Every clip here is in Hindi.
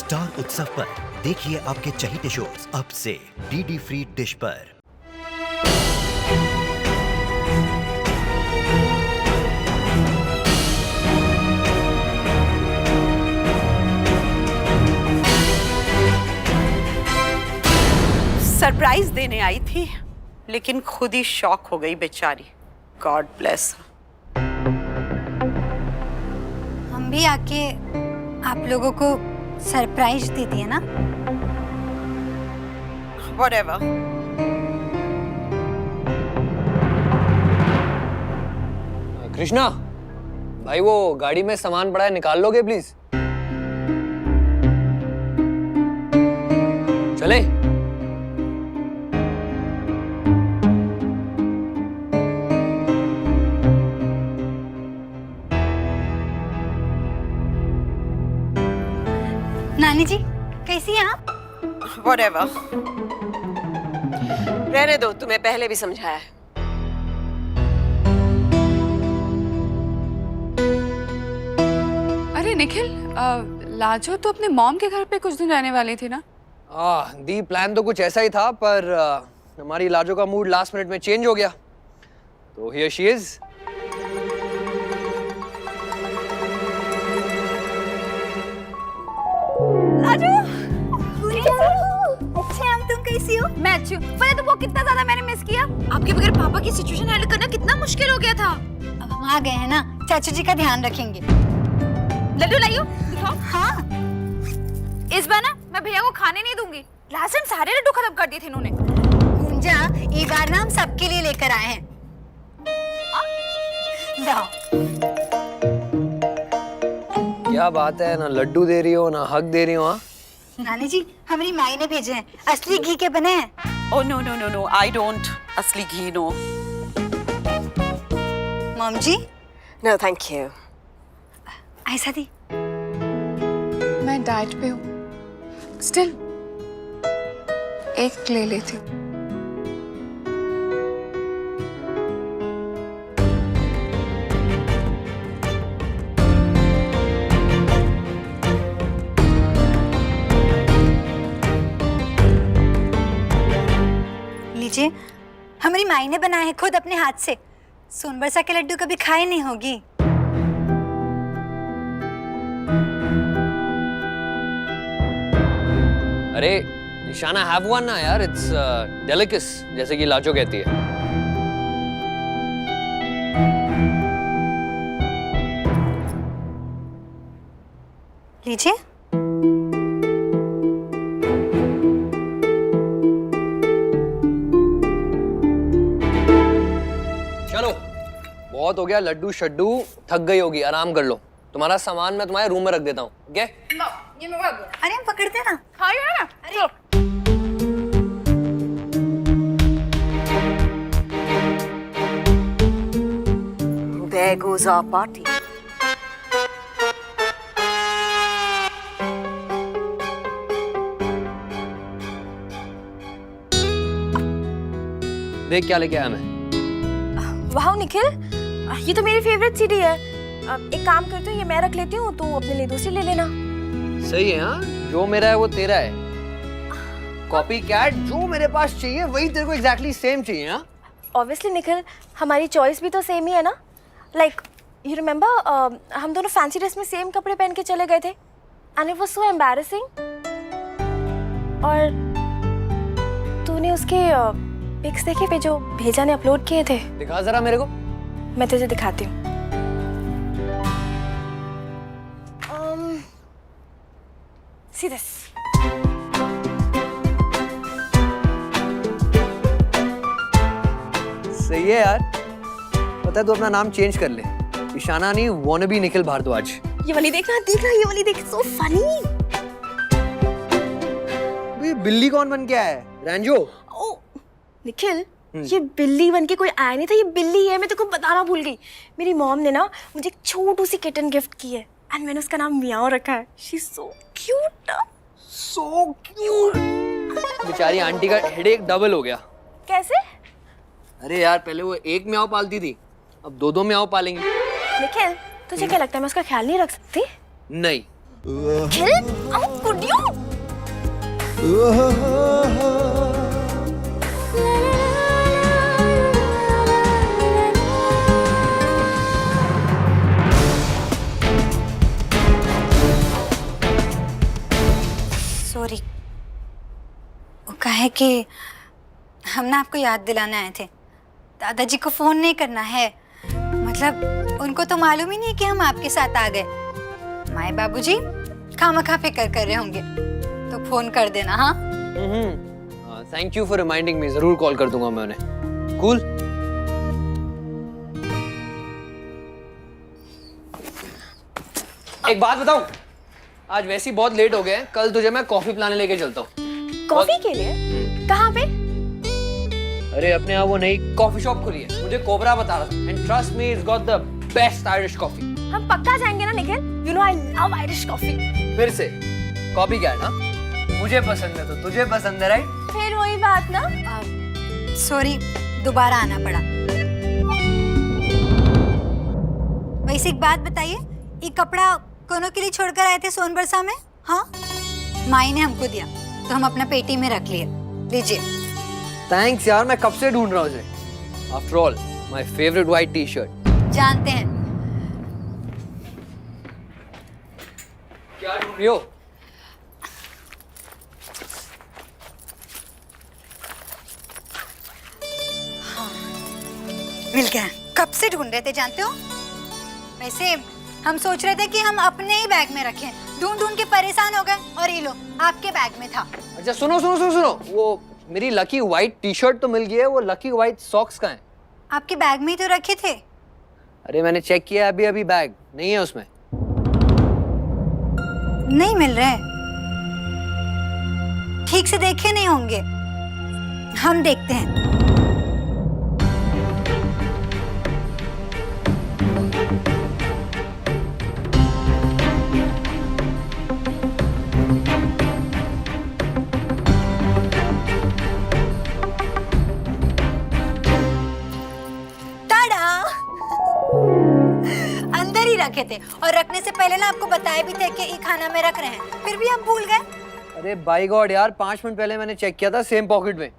स्टार उत्सव पर देखिए आपके चहीते शोज अब से डीडी फ्री डिश पर। सरप्राइज देने आई थी लेकिन खुद ही शॉक हो गई बेचारी। God bless. हम भी आके आप लोगों को सरप्राइज दे दिए ना। Whatever. कृष्णा भाई, वो गाड़ी में सामान पड़ा है, निकाल लोगे प्लीज? चले। नानी जी कैसी हैं आप? Whatever. रहने दो, तुम्हें पहले भी समझाया है। अरे निखिल, लाजो तो अपने मॉम के घर पे कुछ दिन रहने वाली थी ना? दी प्लान तो कुछ ऐसा ही था, पर हमारी लाजो का मूड लास्ट मिनट में चेंज हो गया, तो हियर शी इज। लाजो, अच्छे हम, तुम कैसी हो? मैं अच्छी हूँ। पता है तुमको कितना ज्यादा मैंने मिस किया? आपके बगैर पापा की सिचुएशन हैंडल करना कितना मुश्किल हो गया था। अब हम आ गए हैं ना, चाचू जी का ध्यान रखेंगे। लड्डू लाइयो, दिखाओ। हाँ, इस बार ना मैं भैया को खाने नहीं दूंगी। लास्ट टाइम सारे लड्डू खत्म कर दिए थे इन्होंने। गुंजा, ये बार ना हम सबके लिए लेकर आए हैं। जाओ। क्या बात है, ना लड्डू दे रही हो ना हक दे रही हो। हाँ नानी जी, हमारी माई ने भेजे हैं, असली घी के बने हैं। Oh no no no no, I don't असली घी no. Mom ji, No thank you. ऐसा दी। मैं डाइट पे हूँ, स्टिल एक ले लेती हूँ। लीजिए, हमारी माई ने बनाए हैं खुद अपने हाथ से। सोनबरसा के लड्डू कभी खाए नहीं होगी। अरे निशाना, हैव वन ना यार, इट्स डेलिकेस, जैसे कि लाजो कहती है। लीजिए। चलो बहुत हो गया लड्डू शड्डू, थक गई होगी, आराम कर लो। तुम्हारा सामान मैं तुम्हारे रूम में रख देता हूँ, ओके? ये मैं भाग गया। अरे हम पकड़ते ना। हाँ ये ना। अरे There goes our party. देख क्या लेके आया मैं। वाह निखिल, ये तो मेरी फेवरेट सीडी है। एक काम करती हूँ, ये मैं रख लेती हूँ, तू अपने लिए दूसरी ले लेना। सही है। हाँ, जो मेरा है वो तेरा है। कॉपी कैट, जो मेरे पास चाहिए वही तेरे को एग्जैक्टली सेम चाहिए। हाँ ऑब्वियसली निखिल, हमारी चॉइस भी तो सेम ही है ना। लाइक यू रिमेम्बर, हम दोनों फैंसी ड्रेस में सेम कपड़े पहन के चले गए थे and it was so embarrassing. और तूने उसके पिक्स देखे पे जो भेजा ने अपलोड किए थे? दिखा जरा मेरे को। मैं तुझे दिखाती हूँ। See this. सही है यार, पता है तू अपना नाम चेंज कर ले, ईशाना नहीं, वॉनबी निखिल भारद्वाज। ये वाली देखना, देखना ये वाली देख, सो फनी। ये बिल्ली कौन बन के आया है? रैंजो? ओ निखिल, ये बिल्ली बन के कोई आया नहीं था, ये बिल्ली है। मैं तेरे को बताना भूल गई। मेरी मॉम ने ना मुझे एक छोटू सी किटन गिफ्ट की है एंड मैंने उसका नाम मियाओ रखा है। She is so cute. So cute. बेचारी आंटी का हेडेक डबल हो गया। कैसे? अरे यार, पहले वो एक म्याओ पालती थी, अब दो दो म्याओ पालेंगे। निखिल, तुझे क्या लगता है मैं उसका ख्याल नहीं रख सकती? नहीं। Nikhil, could you? सॉरी, वो कहे कि हम ना आपको याद दिलाने आए थे। दादाजी को फोन नहीं करना है, मतलब उनको तो मालूम ही नहीं कि हम आपके साथ आ गए। माए बाबूजी खामखा फिक्र कर रहे होंगे, तो फोन कर देना। हाँ thank you for reminding me, जरूर कॉल कर दूंगा मैं उन्हें। कूल। एक बात बताऊं, आज वैसे ही बहुत लेट हो गए हैं, कल तुझे मैं कॉफी पिलाने लेके चलता हूँ। कॉफी के लिए? कहाँ पे? अरे अपने यहाँ वो नई कॉफी शॉप खुली है, मुझे कोबरा बता रहा था, and trust me it's got the best Irish coffee. हम पक्का जाएंगे ना Nikhil? You know I love Irish coffee. फिर से कॉपी क्या है ना, मुझे पसंद है तो तुझे पसंद है, राइट? फिर वही बात ना। सॉरी, दोबारा आना पड़ा। वैसे एक बात बताइए, ये कपड़ा कोनो के लिए छोड़कर आए थे सोनबरसा में? हाँ, माई ने हमको दिया तो हम अपना पेटी में रख लिए। लीजिए। थैंक्स यार, मैं कब से ढूंढ रहा हूँ इसे। After all my favourite white T shirt. जानते हैं। क्या ढूंढ रही हो? मिल गया। कब से ढूंढ रहे थे जानते हो? वैसे हम सोच रहे थे कि हम अपने ही बैग में रखें, ढूंढ ढूंढ के परेशान हो गए और ये लो आपके बैग में था। अच्छा सुनो सुनो सुनो सुनो, वो मेरी लकी व्हाइट टी शर्ट तो मिल गई है, वो लकी व्हाइट सॉक्स कहाँ हैं? आपके बैग में ही तो रखे थे। अरे मैंने चेक किया अभी अभी, बैग नहीं है उसमें। नहीं मिल रहे, ठीक से देखे नहीं होंगे, हम देखते हैं। अंदर ही रखे थे और रखने से पहले ना आपको बताया भी थे कि ये खाना में रख रहे हैं, फिर भी आप भूल गए। अरे बाय गॉड यार, 5 मिनट पहले मैंने चेक किया था, सेम पॉकेट में।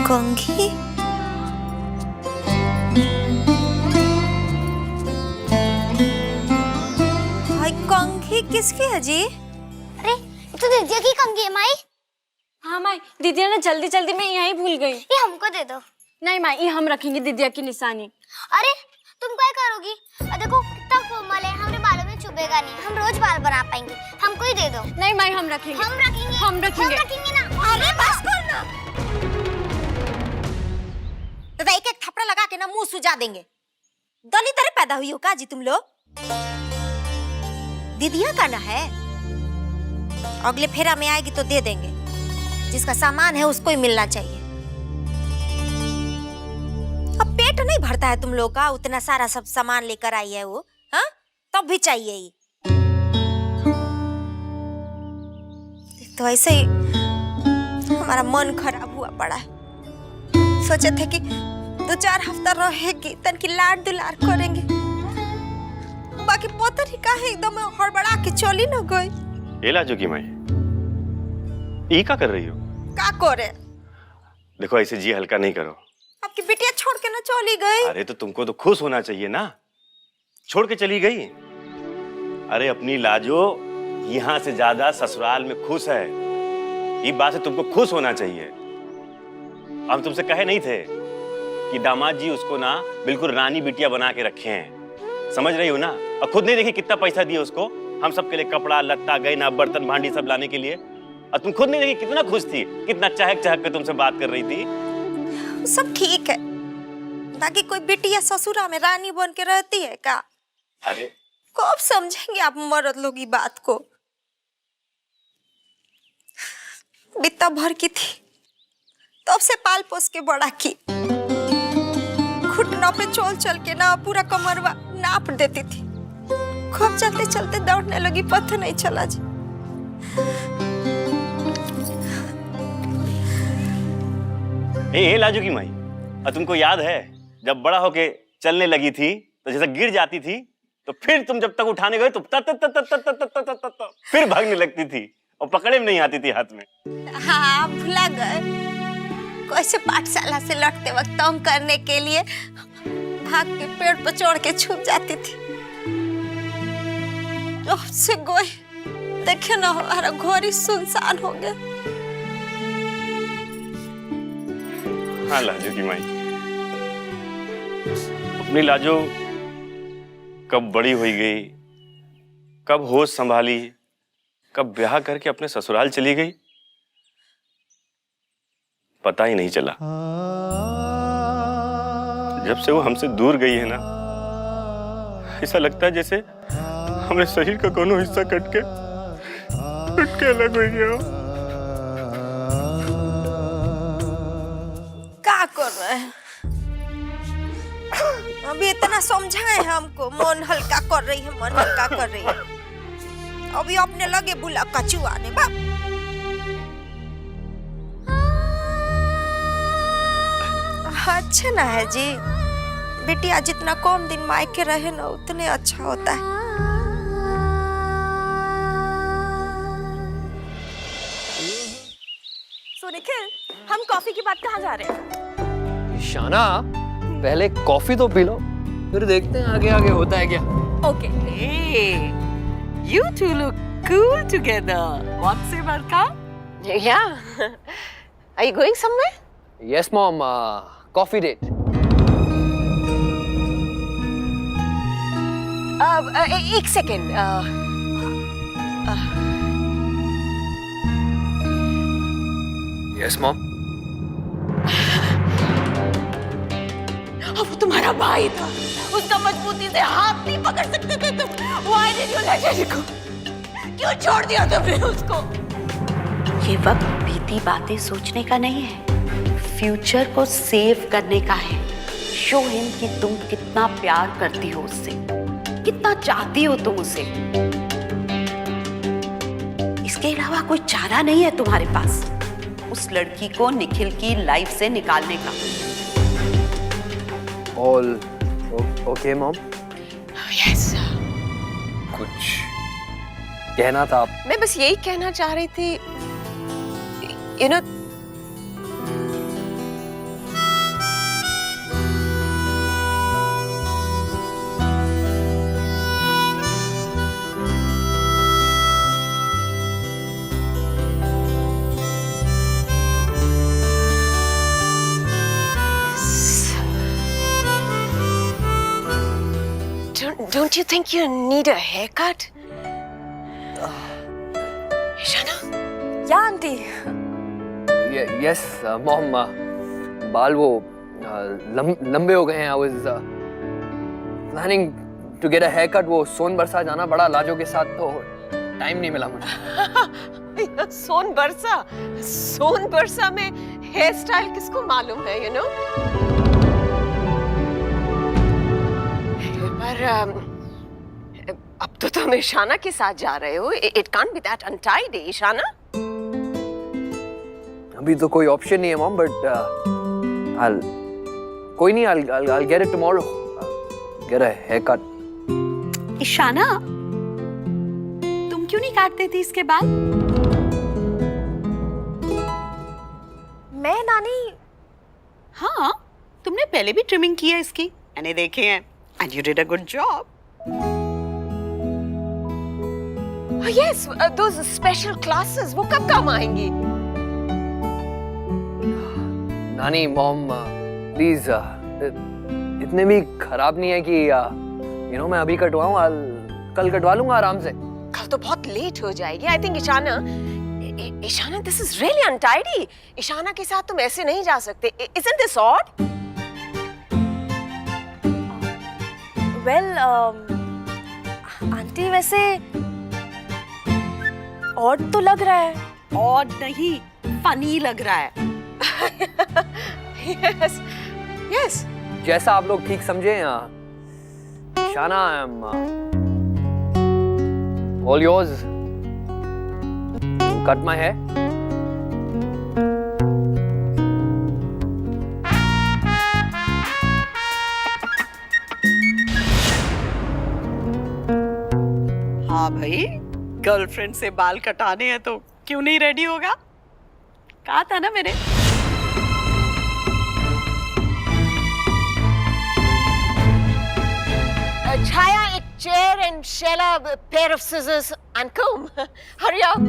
कंघी? भाई कंघी किसकी है जी? अरे ये तो दीदी की कंघी है माई। हाँ माई, दीदी ने जल्दी जल्दी में यहीं भूल गई। ये हमको दे दो। नहीं माई, ये हम रखेंगे दीदी की निशानी। अरे तुम क्या करोगी? देखो कितना कोमल है, हमारे बालों में चुभेगा नहीं, हम रोज बाल बना पाएंगे। हमको ही दे दो। नहीं माई, हम रखेंगे। हम रखेंगे। हम रखेंगे। हम रखेंगे ना। अरे बस कर ना। तो एक एक थप्पड़ लगा के ना मुंह सुजा देंगे। दली तरह पैदा हुई हो का जी तुम लोग? दीदिया का ना है, अगले फेरा में आएगी तो दे देंगे। जिसका सामान है उसको ही मिलना चाहिए। अब पेट नहीं भरता है तुम लोग का, उतना सारा सब सामान लेकर आई है वो, हाँ? तब भी चाहिए ही। तो ऐसे ही हमारा मन खराब हुआ पड़ा है। सोचे थे कि 2-4 हफ्ता रहेगी, तन की लाड दुलार करेंगे, बाकी पता नहीं काहे एकदम हड़बड़ा के चली न गई। एला जो की माई, ये क्या कर रही हो? का करे? देखो ऐसे जी हल्का नहीं करो। आपकी बिटिया छोड़ के ना चली गई। अरे तो तुमको तो खुश होना चाहिए ना, छोड़ के चली गई। अरे अपनी लाजो यहाँ से ज्यादा ससुराल में खुश है, ये बात से तुमको खुश होना चाहिए। हम तुमसे कहे नहीं थे कि दामाद जी उसको ना बिल्कुल रानी बिटिया बना के रखे हैं, समझ रही हो ना? और खुद नहीं देखी कितना पैसा दिया उसको, हम सबके लिए कपड़ा लत्ता गहना बर्तन भांडी सब लाने के लिए, और तुम खुद नहीं देखी कितना खुश थी, कितना चहक चहक के तुमसे बात कर रही थी। सब ठीक है, बाकी कोई बिटिया ससुरा में रानी बन के रहती है का? अरे कब समझेंगे आप मर्द लोग ये बात को? बित्ता भर की थी, तब से पाल पोस के बड़ा की। घुटनों पे चल के ना पूरा कमरवा नाप देती थी। खूब चलते चलते दौड़ने लगी, पता नहीं चला जी। ए लाजू की माई, और तुमको याद है जब बड़ा होके चलने लगी थी तो जैसे गिर जाती थी तो फिर तुम जब तक उठाने गए तो फिर भागने लगती थी और पकड़े में नहीं आती थी हाथ में। हाँ भुला गए। कैसे पाठशाला से लौटते वक्त तंग करने के लिए भाग के पेड़ पर चढ़ के छुप जाती थी। जब से गई देखे ना हमारा घर ही सुनसान हो गया। हाँ लाजो की माई, अपनी लाजो कब बड़ी हुई गई, कब होश संभाली, कब ब्याह करके अपने ससुराल चली गई, पता ही नहीं चला। जब से वो हमसे दूर गई है ना, ऐसा लगता है जैसे हमारे शरीर का कोनो हिस्सा कट के अलग हो गया। क्या कर रहे हैं? अभी इतना समझाए हमको, मन हल्का कर रही है, मन हल्का कर रही है। अभी अपने लगे बुला कचुआने बा। अच्छा ना है जी, बेटिया जितना कम दिन मायके रहे ना उतने अच्छा होता है। सो निखिल, हम कॉफी की बात कहाँ जा रहे हैं? ईशाना, पहले कॉफी तो पी लो, फिर देखते हैं आगे आगे होता है क्या। Okay. Hey, you two look cool together. What's it, Barka? Yeah. Are you going somewhere? Yes, mom. Coffee date. एक सेकेंड। Yes, mom. वो तुम्हारा भाई था, उसका मजबूती से हाथ नहीं पकड़ सकते थे तुम। Why did you let her go? क्यों छोड़ दिया तुमने उसको? ये वक्त बीती बातें सोचने का नहीं है, फ्यूचर को सेव करने का है। शो हिम कि तुम कितना प्यार करती हो उससे, कितना चाहती हो तुम उसे। इसके अलावा कोई चारा नहीं है तुम्हारे पास उस लड़की को निखिल की लाइफ से निकालने का। All okay, mom? Yes. कुछ कहना था आप? मैं बस यही कहना चाह रही थी, you know, don't you think you need a haircut? Ishana? या आंटी। Yes, mom. बाल वो लंबे हो गए हैं। I was planning to get a haircut. वो सोन बरसा जाना बड़ा लाजो के साथ, तो टाइम नहीं मिला मुझे। सोन बरसा में हेयर स्टाइल किसको मालूम है, you know? पर अब तो तुम ईशाना के साथ जा रहे हो। It can't be that untidy, Ishana. अभी तो कोई ऑप्शन नहीं है मॉम, बट कोई नहीं, I'll get it tomorrow. Get a haircut. Ishana, तुम क्यों नहीं काटते थे इसके बाल? मैं नानी। हाँ, तुमने पहले भी ट्रिमिंग की है इसकी, मैंने देखे हैं, and you did a good job. Oh yes, those special classes, वो कब काम आएंगी? नानी, मॉम, प्लीज, इतने भी खराब नहीं है कि you know मैं अभी कटवाऊं। कल कटवा लूंगा आराम से। कल तो बहुत लेट हो जाएगी। I think Ishana, this is really untidy. Ishana के साथ तुम ऐसे नहीं जा सकते। Isn't this odd? Well, aunty वैसे ऑड तो लग रहा है। और नहीं, फनी लग रहा है। यस यस जैसा आप लोग ठीक समझे। Ishana, all yours. Cut my hair. हाँ भाई, गर्लफ्रेंड से बाल कटाने हैं तो क्यों नहीं रेडी होगा? कहा था ना मैंने। Chaya, a chair, and Sheila, a pair of scissors and comb. Hurry up.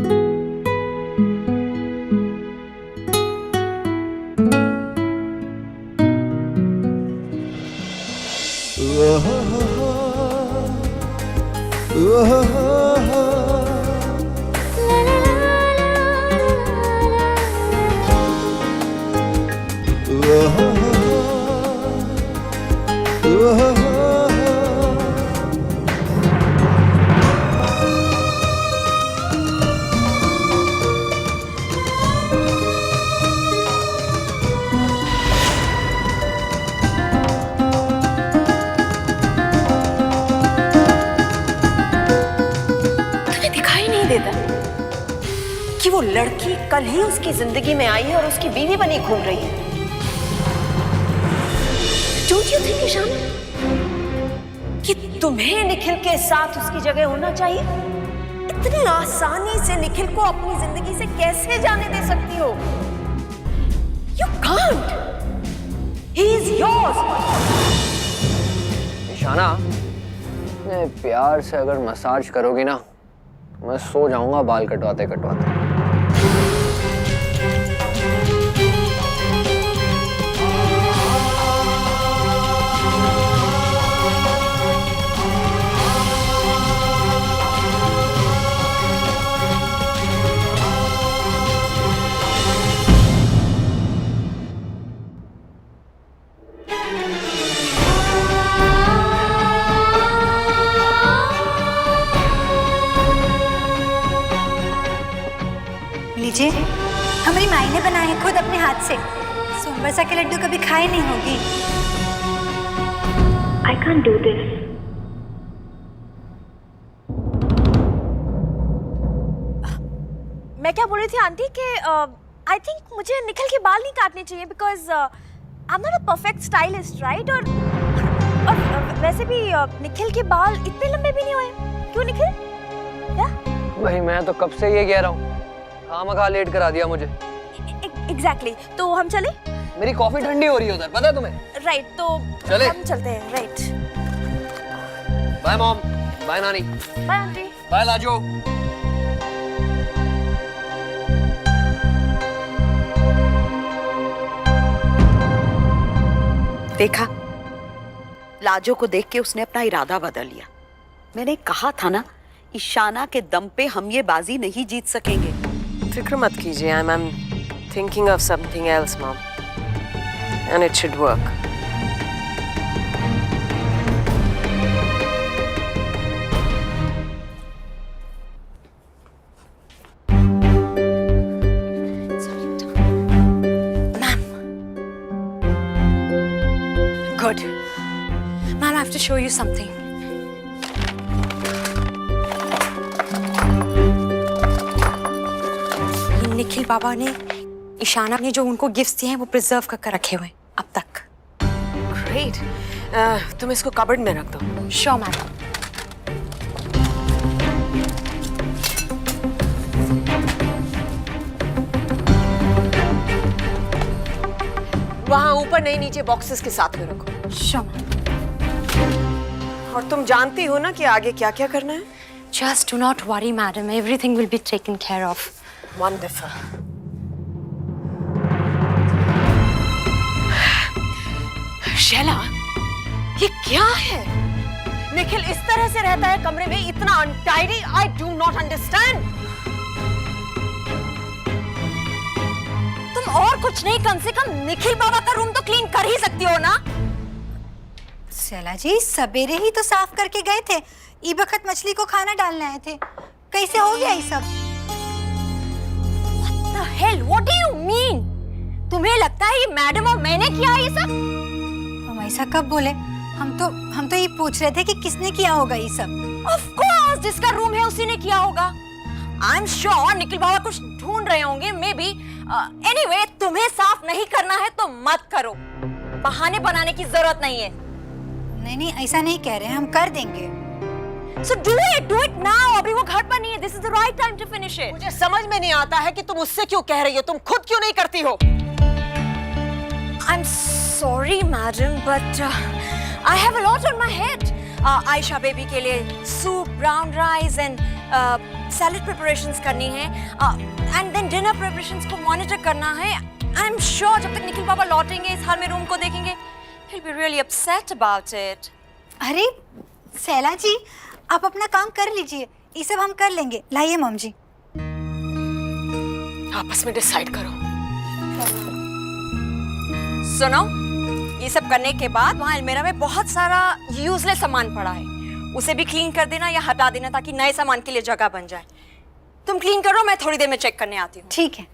तुम्हें दिखाई नहीं देता कि वो लड़की कल ही उसकी जिंदगी में आई है और उसकी बीवी बनी घूम रही है? Don't you think, ईशाना, कि तुम्हें निखिल के साथ उसकी जगह होना चाहिए? इतनी आसानी से निखिल को अपनी जिंदगी से कैसे जाने दे सकती हो? You can't. He is yours. Ishana, मैं प्यार से अगर मसाज करोगी ना, मैं सो जाऊंगा बाल कटवाते कटवाते। लीजिए, हमारी माई ने बनाए हैं खुद अपने हाथ से। सोनबरसा के लड्डू कभी खाए नहीं होगी। I can't do this. मैं क्या बोल रही थी आंटी कि आई थिंक मुझे निखिल के बाल नहीं काटने चाहिए because I am not a perfect stylist, right? और वैसे भी निखिल के बाल इतने लंबे भी नहीं हुए। क्यों निखिल? क्या? भाई मैं तो कब से ये कह रहा हूँ, खामखा लेट करा दिया मुझे। एग्जैक्टली। तो हम चले? मेरी कॉफी ठंडी हो रही है उधर, पता है तुम्हें? राइट, तो चले? हम चलते हैं। राइट, बाय मॉम, बाय नानी, बाय आंटी, बाय लाजो। देखा, लाजो को देख के उसने अपना इरादा बदल लिया। मैंने कहा था ना, ईशाना के दम पे हम ये बाजी नहीं जीत सकेंगे। फिक्र मत कीजिए, I am thinking of something else ma'am, and it should work. Good. Ma'am, I have to show you something. Nikhil बाबा ने ईशाना ने जो उनको गिफ्ट्स दिए हैं वो प्रिजर्व करके रखे हुए हैं अब तक। ग्रेट, तुम इसको कबर्ड में रख दो। Sure ma'am. वहाँ ऊपर नहीं, नीचे बॉक्सेस के साथ में रखो। Sure ma'am. और तुम जानती हो ना कि आगे क्या क्या करना है? Just do not worry, madam. Everything will be taken care of. Wonderful. Shaila, ये क्या है? निखिल इस तरह से रहता है कमरे में, इतना untidy. I do not understand. तुम और कुछ नहीं, कम से कम निखिल बाबा का रूम तो क्लीन कर ही सकती हो ना? शैला जी, सवेरे ही तो साफ करके गए थे। ई बखत मछली को खाना डालने आए थे। कैसे हो गया ये सब? What the hell? What do you mean? तुम्हें लगता है ये मैडम और मैंने किया है ये सब? हम ऐसा कब बोले? हम तो ये पूछ रहे थे कि किसने किया होगा ये सब। Of course, जिसका रूम है उसी ने किया होगा। I'm sure निखिल बाबा कुछ ढूंढ रहे होंगे, मे बी। Anyway, तुम्हें साफ नहीं करना है तो मत करो, बहाने बनाने की जरूरत नहीं है। नहीं, ऐसा नहीं कह रहे हैं, हम कर देंगे। So do it now। अभी वो घर पर नहीं है। This is the right time to finish it। मुझे समझ में नहीं आता है कि तुम उससे क्यों कह रही हो, तुम खुद क्यों नहीं करती हो? I'm sorry, madam, but I have a lot on my head। Ayesha baby के लिए soup, brown rice and salad preparations करनी है, एंड देन डिनर प्रिपरेशंस को मॉनिटर करना है। आई एम श्योर जब तक निखिल बाबा लौटेंगे इस हाल में रूम को देखेंगे, he'll be really upset about it। अरे सैला जी, आप अपना काम कर लीजिए, ये सब हम कर लेंगे। लाइए मॉम जी। आपस में डिसाइड करो। सुनो, ये सब करने के बाद वहाँ अलमीरा में बहुत सारा यूजलेस सामान पड़ा है, उसे भी क्लीन कर देना या हटा देना ताकि नए सामान के लिए जगह बन जाए। तुम क्लीन करो, मैं थोड़ी देर में चेक करने आती हूँ। ठीक है।